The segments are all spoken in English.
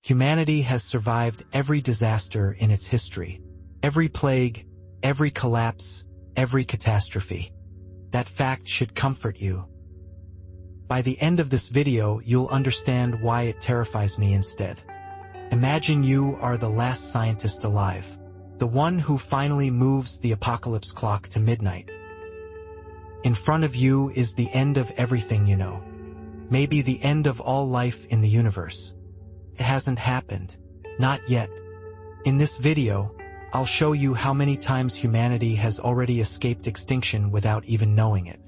Humanity has survived every disaster in its history. Every plague, every collapse, every catastrophe. That fact should comfort you. By the end of this video, you'll understand why it terrifies me instead. Imagine you are the last scientist alive, the one who finally moves the apocalypse clock to midnight. In front of you is the end of everything you know. Maybe the end of all life in the universe. It hasn't happened. Not yet. In this video, I'll show you how many times humanity has already escaped extinction without even knowing it.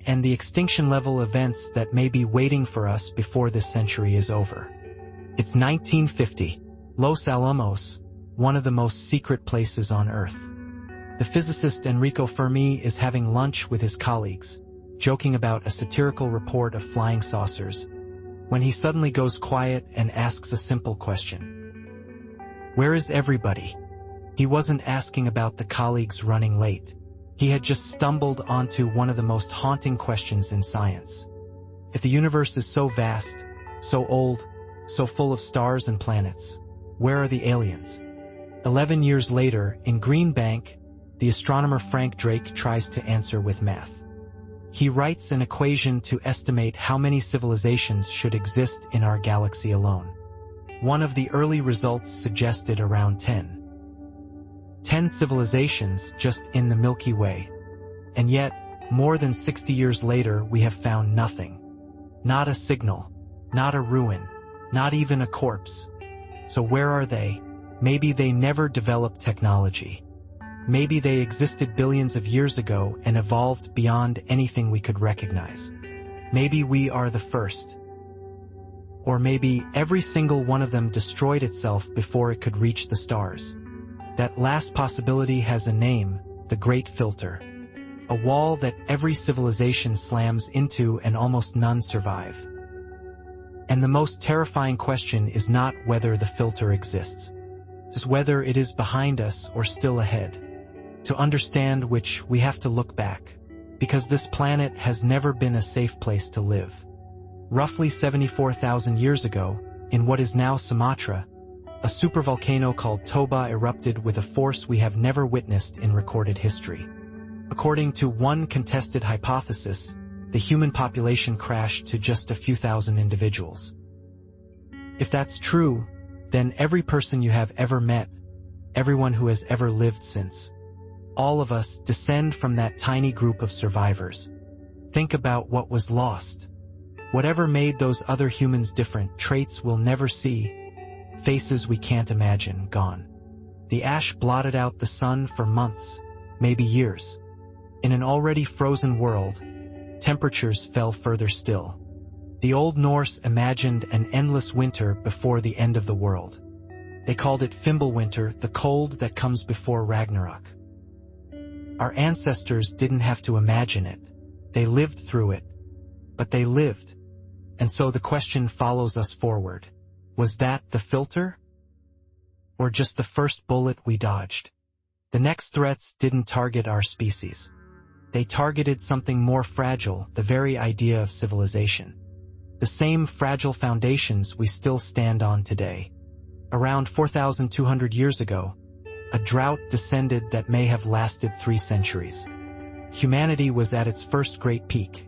And the extinction-level events that may be waiting for us before this century is over. It's 1950. Los Alamos, one of the most secret places on Earth. The physicist Enrico Fermi is having lunch with his colleagues, joking about a satirical report of flying saucers, when he suddenly goes quiet and asks a simple question. Where is everybody? He wasn't asking about the colleagues running late. He had just stumbled onto one of the most haunting questions in science. If the universe is so vast, so old, so full of stars and planets, where are the aliens? 11 years later, in Green Bank, the astronomer Frank Drake tries to answer with math. He writes an equation to estimate how many civilizations should exist in our galaxy alone. One of the early results suggested around 10 civilizations just in the Milky Way. And yet, more than 60 years later, we have found nothing. Not a signal, not a ruin, not even a corpse. So where are they? Maybe they never developed technology. Maybe they existed billions of years ago and evolved beyond anything we could recognize. Maybe we are the first. Or maybe every single one of them destroyed itself before it could reach the stars. That last possibility has a name, the Great Filter. A wall that every civilization slams into and almost none survive. And the most terrifying question is not whether the filter exists. It's whether it is behind us or still ahead. To understand which, we have to look back, because this planet has never been a safe place to live. Roughly 74,000 years ago, in what is now Sumatra, a supervolcano called Toba erupted with a force we have never witnessed in recorded history. According to one contested hypothesis, the human population crashed to just a few thousand individuals. If that's true, then every person you have ever met, everyone who has ever lived since, all of us descend from that tiny group of survivors. Think about what was lost. Whatever made those other humans different, traits we'll never see, faces we can't imagine, gone. The ash blotted out the sun for months, maybe years. In an already frozen world, temperatures fell further still. The Old Norse imagined an endless winter before the end of the world. They called it Fimbulwinter, the cold that comes before Ragnarok. Our ancestors didn't have to imagine it. They lived through it. But they lived. And so the question follows us forward. Was that the filter? Or just the first bullet we dodged? The next threats didn't target our species. They targeted something more fragile, the very idea of civilization. The same fragile foundations we still stand on today. Around 4,200 years ago, a drought descended that may have lasted 3 centuries. Humanity was at its first great peak.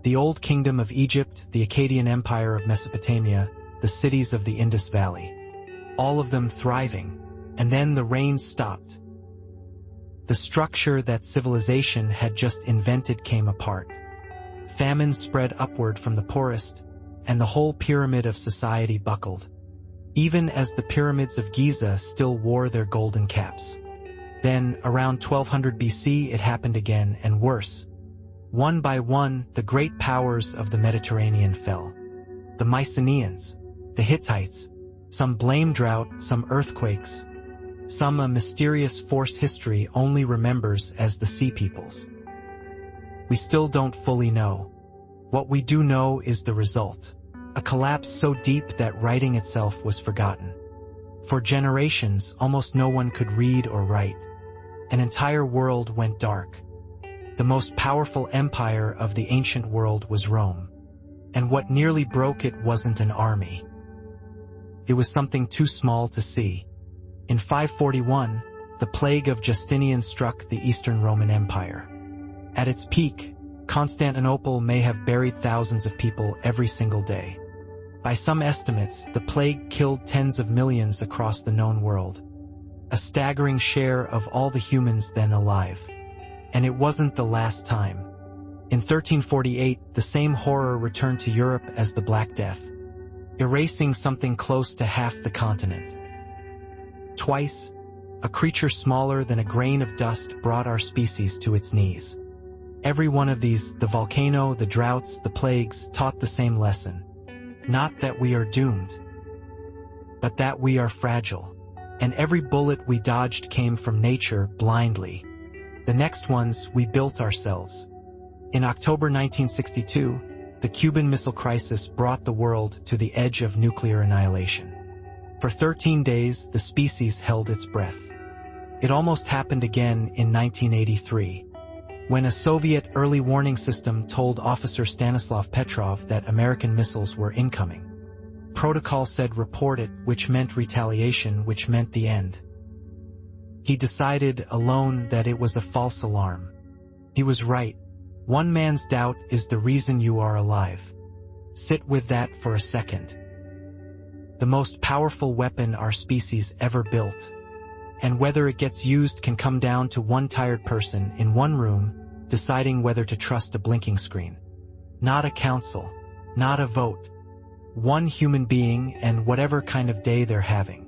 The Old Kingdom of Egypt, the Akkadian Empire of Mesopotamia, the cities of the Indus Valley. All of them thriving, and then the rains stopped. The structure that civilization had just invented came apart. Famine spread upward from the poorest, and the whole pyramid of society buckled. Even as the pyramids of Giza still wore their golden caps. Then, around 1200 BC, it happened again, and worse. One by one, the great powers of the Mediterranean fell. The Mycenaeans, the Hittites, some blame drought, some earthquakes, some a mysterious force history only remembers as the Sea Peoples. We still don't fully know. What we do know is the result. A collapse so deep that writing itself was forgotten. For generations, almost no one could read or write. An entire world went dark. The most powerful empire of the ancient world was Rome. And what nearly broke it wasn't an army. It was something too small to see. In 541, the plague of Justinian struck the Eastern Roman Empire. At its peak, Constantinople may have buried thousands of people every single day. By some estimates, the plague killed tens of millions across the known world, a staggering share of all the humans then alive. And it wasn't the last time. In 1348, the same horror returned to Europe as the Black Death, erasing something close to half the continent. Twice, a creature smaller than a grain of dust brought our species to its knees. Every one of these, the volcano, the droughts, the plagues, taught the same lesson. Not that we are doomed, but that we are fragile. And every bullet we dodged came from nature blindly. The next ones we built ourselves. In October 1962, the Cuban Missile Crisis brought the world to the edge of nuclear annihilation. For 13 days, the species held its breath. It almost happened again in 1983, when a Soviet early warning system told Officer Stanislav Petrov that American missiles were incoming. Protocol said report it, which meant retaliation, which meant the end. He decided alone that it was a false alarm. He was right. One man's doubt is the reason you are alive. Sit with that for a second. The most powerful weapon our species ever built, and whether it gets used can come down to one tired person in one room deciding whether to trust a blinking screen. Not a council, not a vote. One human being and whatever kind of day they're having.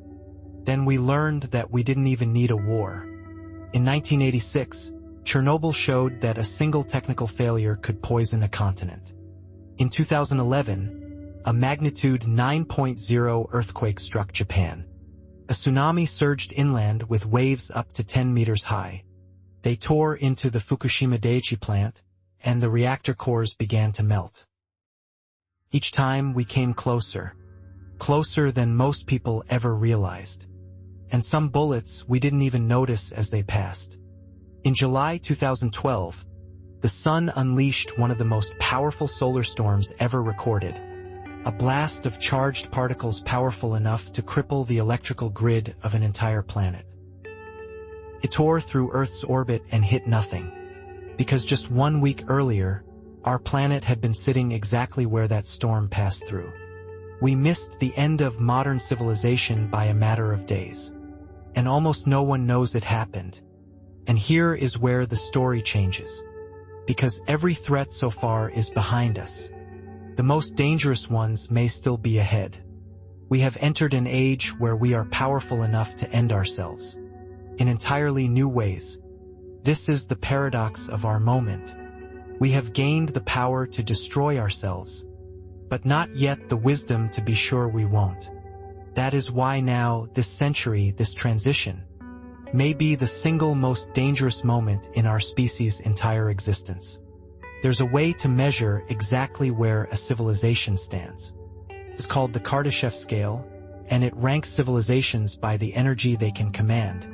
Then we learned that we didn't even need a war. In 1986, Chernobyl showed that a single technical failure could poison a continent. In 2011, a magnitude 9.0 earthquake struck Japan. A tsunami surged inland with waves up to 10 meters high. They tore into the Fukushima Daiichi plant, and the reactor cores began to melt. Each time we came closer, closer than most people ever realized. And some bullets we didn't even notice as they passed. In July 2012, the sun unleashed one of the most powerful solar storms ever recorded. A blast of charged particles powerful enough to cripple the electrical grid of an entire planet. It tore through Earth's orbit and hit nothing, because just 1 week earlier, our planet had been sitting exactly where that storm passed through. We missed the end of modern civilization by a matter of days. And almost no one knows it happened. And here is where the story changes. Because every threat so far is behind us. The most dangerous ones may still be ahead. We have entered an age where we are powerful enough to end ourselves. In entirely new ways. This is the paradox of our moment. We have gained the power to destroy ourselves, but not yet the wisdom to be sure we won't. That is why now, this century, this transition, may be the single most dangerous moment in our species' entire existence. There's a way to measure exactly where a civilization stands. It's called the Kardashev scale, and it ranks civilizations by the energy they can command.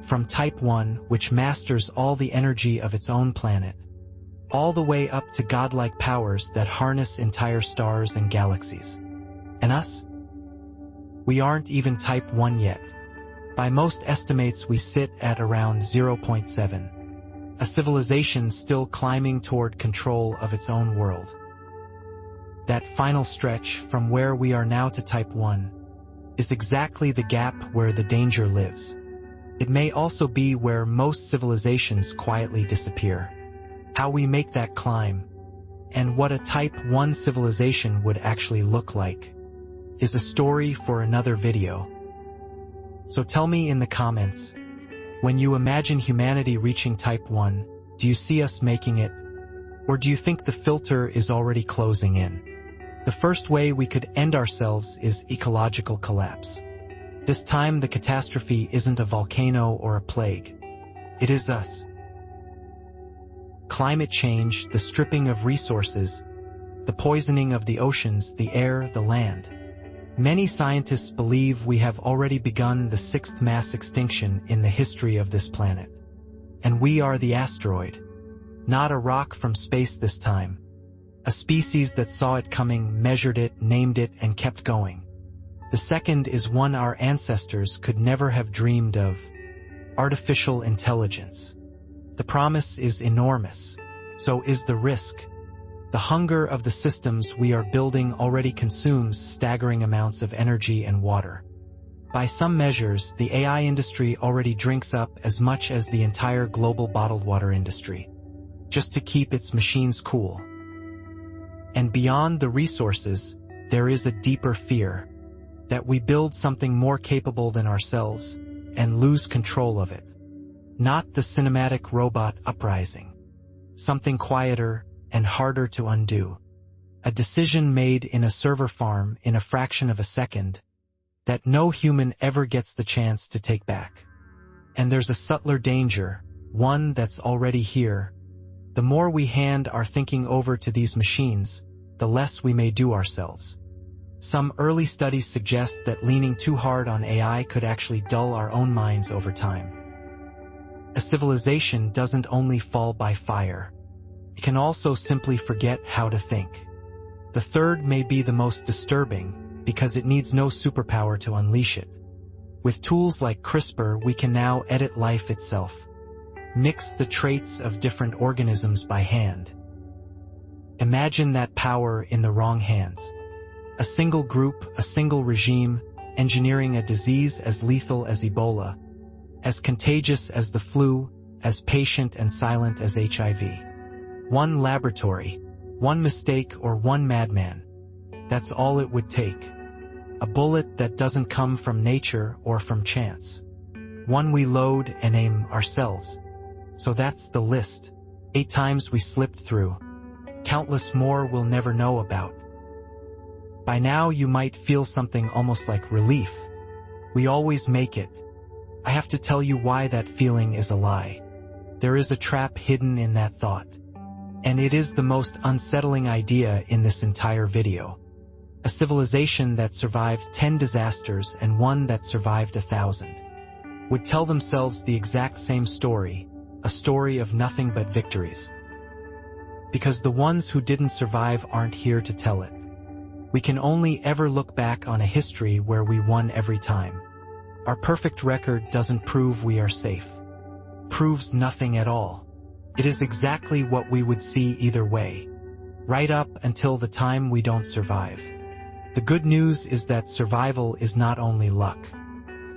From type 1, which masters all the energy of its own planet, all the way up to godlike powers that harness entire stars and galaxies. And us? We aren't even type 1 yet. By most estimates we sit at around 0.7. A civilization still climbing toward control of its own world. That final stretch from where we are now to type 1 is exactly the gap where the danger lives. It may also be where most civilizations quietly disappear. How we make that climb, and what a type 1 civilization would actually look like, is a story for another video. So tell me in the comments, when you imagine humanity reaching type 1, do you see us making it? Or do you think the filter is already closing in? The first way we could end ourselves is ecological collapse. This time the catastrophe isn't a volcano or a plague. It is us. Climate change, the stripping of resources, the poisoning of the oceans, the air, the land. Many scientists believe we have already begun the 6th mass extinction in the history of this planet. And we are the asteroid. Not a rock from space this time. A species that saw it coming, measured it, named it, and kept going. The second is one our ancestors could never have dreamed of: artificial intelligence. The promise is enormous. So is the risk. The hunger of the systems we are building already consumes staggering amounts of energy and water. By some measures, the AI industry already drinks up as much as the entire global bottled water industry, just to keep its machines cool. And beyond the resources, there is a deeper fear that we build something more capable than ourselves and lose control of it. Not the cinematic robot uprising. Something quieter and harder to undo. A decision made in a server farm in a fraction of a second that no human ever gets the chance to take back. And there's a subtler danger, one that's already here. The more we hand our thinking over to these machines, the less we may do ourselves. Some early studies suggest that leaning too hard on AI could actually dull our own minds over time. A civilization doesn't only fall by fire. It can also simply forget how to think. The third may be the most disturbing, because it needs no superpower to unleash it. With tools like CRISPR, we can now edit life itself, mix the traits of different organisms by hand. Imagine that power in the wrong hands. A single group, a single regime, engineering a disease as lethal as Ebola, as contagious as the flu, as patient and silent as HIV. One laboratory, one mistake, or one madman. That's all it would take. A bullet that doesn't come from nature or from chance. One we load and aim ourselves. So that's the list. 8 times we slipped through. Countless more we'll never know about. By now you might feel something almost like relief. We always make it. I have to tell you why that feeling is a lie. There is a trap hidden in that thought. And it is the most unsettling idea in this entire video. A civilization that survived 10 disasters and one that survived 1,000 would tell themselves the exact same story, a story of nothing but victories. Because the ones who didn't survive aren't here to tell it. We can only ever look back on a history where we won every time. Our perfect record doesn't prove we are safe. Proves nothing at all. It is exactly what we would see either way, right up until the time we don't survive. The good news is that survival is not only luck.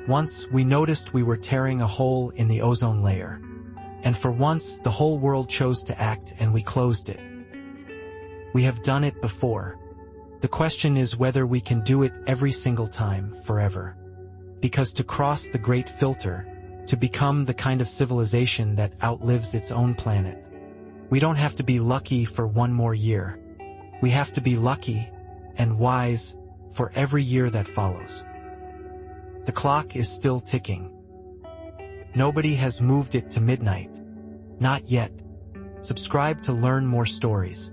Once we noticed we were tearing a hole in the ozone layer, and for once the whole world chose to act and we closed it. We have done it before. The question is whether we can do it every single time, forever. Because to cross the great filter, to become the kind of civilization that outlives its own planet, we don't have to be lucky for one more year. We have to be lucky and wise for every year that follows. The clock is still ticking. Nobody has moved it to midnight. Not yet. Subscribe to learn more stories.